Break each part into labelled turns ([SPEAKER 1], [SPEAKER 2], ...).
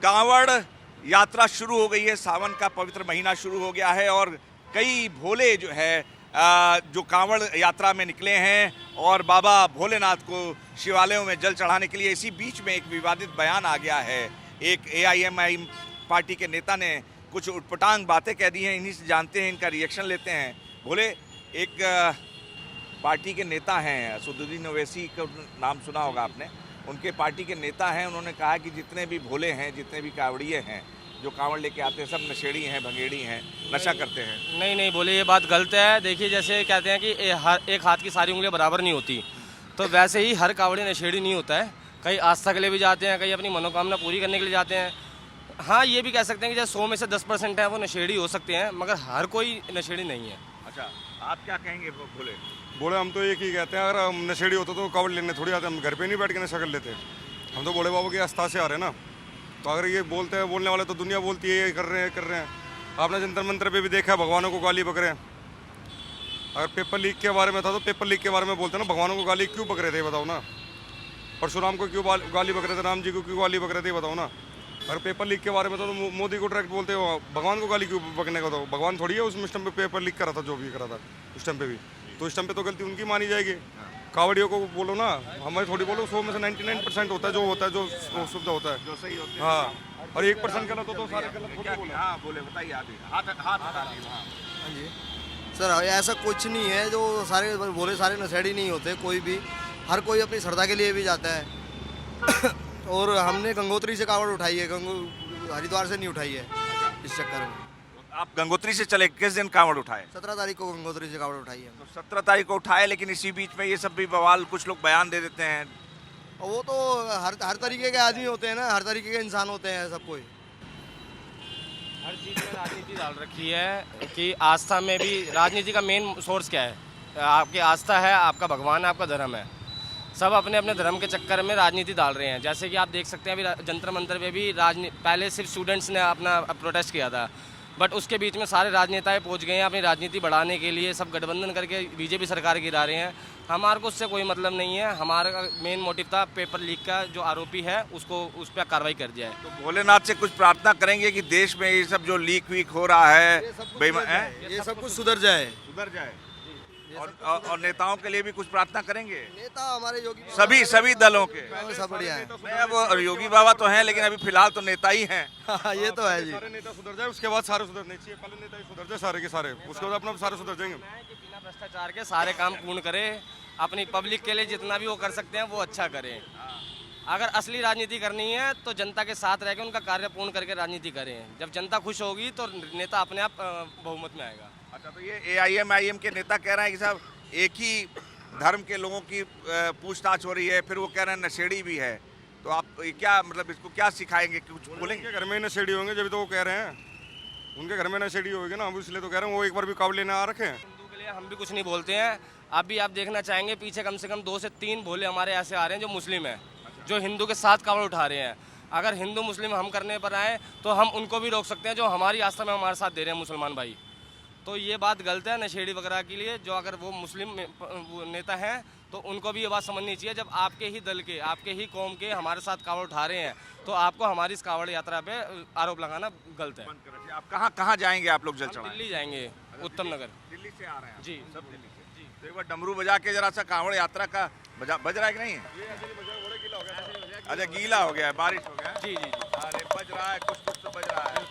[SPEAKER 1] कांवड़ यात्रा शुरू हो गई है। सावन का पवित्र महीना शुरू हो गया है और कई भोले जो है जो कांवड़ यात्रा में निकले हैं और बाबा भोलेनाथ को शिवालयों में जल चढ़ाने के लिए। इसी बीच में एक विवादित बयान आ गया है। एक AIMIM पार्टी के नेता ने कुछ उटपटांग बातें कह दी हैं। इन्हीं से जानते हैं, इनका रिएक्शन लेते हैं। भोले, एक पार्टी के नेता हैं, असदुद्दीन ओवैसी का नाम सुना होगा आपने, उनके पार्टी के नेता हैं। उन्होंने कहा कि जितने भी भोले हैं, जितने भी कांवड़िए हैं जो कांवड़ लेके आते हैं, सब नशेड़ी हैं, भंगेड़ी हैं, नशा करते हैं।
[SPEAKER 2] नहीं बोले, ये बात गलत है। देखिए, जैसे कहते हैं कि हर एक हाथ की सारी उंगलियां बराबर नहीं होती, तो वैसे ही हर कांवड़ी नशेड़ी नहीं होता है। कई आस्था के लिए भी जाते हैं, कई अपनी मनोकामना पूरी करने के लिए जाते हैं। हाँ, ये भी कह सकते हैं कि जैसे 100 में से 10% है वो नशेड़ी हो सकते हैं, मगर हर कोई नशेड़ी नहीं है।
[SPEAKER 1] अच्छा, आप क्या कहेंगे भोले?
[SPEAKER 3] बोले हम तो एक ही कहते हैं, अगर हम नशेड़ी होते तो कावड़ लेने थोड़ी आते, हम घर पे नहीं बैठ के नशा कर लेते। हम तो भोले बाबू की आस्था से आ रहे हैं ना। तो अगर ये बोलते हैं, बोलने वाले तो दुनिया बोलती है ये कर रहे हैं। आपने जंतर मंतर पे भी देखा है, भगवानों को गाली बक रहे हैं। अगर पेपर लीक के बारे में था तो पेपर लीक के बारे में बोलते हैं ना, भगवानों को गाली क्यों बक रहे थे बताओ ना। परशुराम को क्यों गाली बक रहे थे, राम जी को क्यों गाली बक रहे थे बताओ ना। अगर पेपर लीक के बारे में तो मोदी को डायरेक्ट बोलते हो, भगवान को गाली क्यों बकने का? तो भगवान थोड़ी है उस टाइम पे पेपर लीक करा था, जो भी करा था उस टाइम पे भी, तो इस टाइम पे तो गलती उनकी मानी जाएगी। कावड़ियों को बोलो ना, हमें थोड़ी बोलो। 100 में से 99% होता है जो शुद्ध होता है,
[SPEAKER 1] जो सही होते हैं।
[SPEAKER 3] हाँ, और 1% गलत हो तो सारे गलत थोड़ी बोलो।
[SPEAKER 1] हाँ बोले, बताइए आगे। हाथ हटा दीजिए।
[SPEAKER 4] हाँ जी सर, ऐसा कुछ नहीं है। जो सारे बोले सारे नशेड़ी नहीं होते, कोई भी, हर कोई अपनी श्रद्धा के लिए भी जाता है। और हमने गंगोत्री से कावड़ उठाई है, हरिद्वार से नहीं उठाई है इस चक्कर में।
[SPEAKER 1] आप गंगोत्री से चले, किस दिन कांवड़ उठाए?
[SPEAKER 4] 17 तारीख को गंगोत्री से कावड़ उठाई है।
[SPEAKER 1] तो 17 तारीख को उठाए, लेकिन इसी बीच में ये सब भी बवाल, कुछ लोग बयान दे देते हैं।
[SPEAKER 4] और वो तो हर तरीके के आदमी होते हैं ना, हर तरीके के इंसान होते हैं सब कोई।
[SPEAKER 2] हर चीज़ में राजनीति डाल रखी है कि आस्था में भी राजनीति का मेन सोर्स क्या है? आपकी आस्था है, आपका भगवान है, आपका धर्म है। सब अपने अपने धर्म के चक्कर में राजनीति डाल रहे हैं। जैसे कि आप देख सकते हैं, अभी जंतर मंतर पे भी पहले सिर्फ स्टूडेंट्स ने अपना प्रोटेस्ट किया था, बट उसके बीच में सारे राजनेताएं पहुंच गए हैं अपनी राजनीति बढ़ाने के लिए। सब गठबंधन करके बीजेपी सरकार गिरा रहे हैं। हमारे को उससे कोई मतलब नहीं है। हमारा मेन मोटिव था पेपर लीक का, जो आरोपी है उसको उस पर कार्रवाई कर दिया है।
[SPEAKER 1] तो भोलेनाथ से कुछ प्रार्थना करेंगे कि देश में ये सब जो लीक वीक हो रहा है,
[SPEAKER 4] ये सब कुछ सुधर जाए।
[SPEAKER 1] और नेताओं के लिए भी कुछ प्रार्थना करेंगे।
[SPEAKER 4] नेता हमारे योगी
[SPEAKER 1] सभी दलों के
[SPEAKER 4] सब बढ़िया है।
[SPEAKER 1] नहीं, अब योगी बाबा तो हैं, लेकिन अभी फिलहाल तो नेता ही हैं।
[SPEAKER 4] हाँ, ये तो है जी।
[SPEAKER 3] सारे नेता सुधर जाए, उसके बाद सारे सुधरने चाहिए। पहले नेता ही सुधर जाए सारे के सारे, उसके बाद अपना सारे सुधर जाएंगे।
[SPEAKER 2] बिना भ्रष्टाचार के सारे काम पूर्ण करें, अपनी पब्लिक के लिए जितना भी वो कर सकते हैं वो अच्छा करें। अगर असली राजनीति करनी है तो जनता के साथ रह के उनका कार्य पूर्ण करके राजनीति करें। जब जनता खुश होगी तो नेता अपने आप बहुमत में आएगा।
[SPEAKER 1] अच्छा, तो ये AIMIM के नेता कह रहे हैं कि साहब एक ही धर्म के लोगों की पूछताछ हो रही है, फिर वो कह रहे हैं नशेड़ी भी है। तो आप क्या मतलब इसको क्या सिखाएंगे, कुछ बोलेंगे?
[SPEAKER 3] उनके घर में नशेड़ी होंगे जब तो वो कह रहे हैं, उनके घर में नशेड़ी होगी ना, हम इसलिए तो कह रहे हैं। वो एक बार भी कावड़ लेने आ रखे हैं।
[SPEAKER 2] हिंदू के लिए हम भी कुछ नहीं बोलते हैं। अभी आप देखना चाहेंगे पीछे कम से कम 2 से 3 भोले हमारे ऐसे आ रहे हैं जो मुस्लिम हैं, जो हिंदू के साथ कावड़ उठा रहे हैं। अगर हिंदू मुस्लिम हम करने पर आए तो हम उनको भी रोक सकते हैं, जो हमारी आस्था में हमारे साथ दे रहे हैं मुसलमान भाई। तो ये बात गलत है नशेड़ी वगैरह के लिए। जो अगर वो मुस्लिम नेता हैं तो उनको भी ये बात समझनी चाहिए, जब आपके ही दल के, आपके ही कौम के हमारे साथ कावड़ उठा रहे हैं तो आपको हमारी इस कावड़ यात्रा पे आरोप लगाना गलत है।
[SPEAKER 1] आप कहाँ जाएंगे आप लोग जल चढ़ाने?
[SPEAKER 2] दिल्ली जाएंगे, उत्तम नगर।
[SPEAKER 1] दिल्ली से आ रहे हैं
[SPEAKER 2] जी,
[SPEAKER 1] सब दिल्ली से। तो एक बार डमरू बजा के जरा सा कांवड़ यात्रा का बज रहा है कि नहीं है? अच्छा, गीला हो गया है, बारिश हो गया है।
[SPEAKER 2] जी।
[SPEAKER 1] अरे बज रहा है, कुछ तो बज रहा है।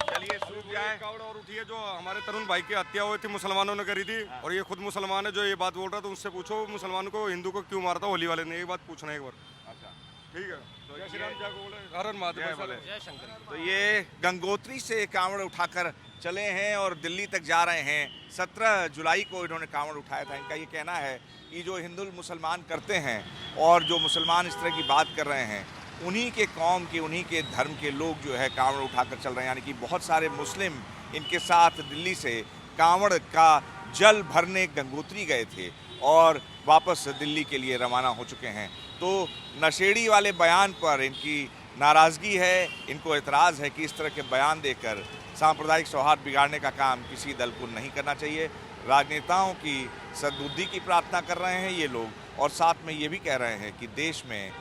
[SPEAKER 1] चलिए सूख जाए।
[SPEAKER 3] कावड़ और उठी है, जो हमारे तरुण भाई की हत्या हुई थी मुसलमानों ने करी थी, और ये खुद मुसलमान है जो ये बात बोल रहा है। तो उससे पूछो मुसलमान को, हिंदू को क्यों मारा था होली वाले ने, ये बात पूछना एक बार।
[SPEAKER 1] अच्छा,
[SPEAKER 3] ठीक है। तो जय श्री राम, जय बोले, हर हर महादेव।
[SPEAKER 2] जय शंकर।
[SPEAKER 1] तो ये गंगोत्री से कांवड़ उठाकर चले हैं और दिल्ली तक जा रहे हैं। 17 जुलाई को इन्होंने कांवड़ उठाया था। इनका ये कहना है कि जो हिंदू मुसलमान करते हैं और जो मुसलमान इस तरह की बात कर रहे हैं, उन्हीं के कौम के, उन्हीं के धर्म के लोग जो है कांवड़ उठाकर चल रहे हैं। यानी कि बहुत सारे मुस्लिम इनके साथ दिल्ली से कांवड़ का जल भरने गंगोत्री गए थे और वापस दिल्ली के लिए रवाना हो चुके हैं। तो नशेड़ी वाले बयान पर इनकी नाराज़गी है, इनको एतराज़ है कि इस तरह के बयान देकर सांप्रदायिक सौहार्द बिगाड़ने का काम किसी दल को नहीं करना चाहिए। राजनेताओं की सद्बुद्धि की प्रार्थना कर रहे हैं ये लोग, और साथ में ये भी कह रहे हैं कि देश में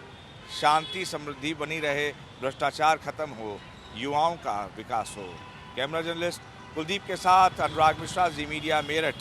[SPEAKER 1] शांति समृद्धि बनी रहे, भ्रष्टाचार खत्म हो, युवाओं का विकास हो। कैमरा जर्नलिस्ट कुलदीप के साथ अनुराग मिश्रा, जी मीडिया, मेरठ।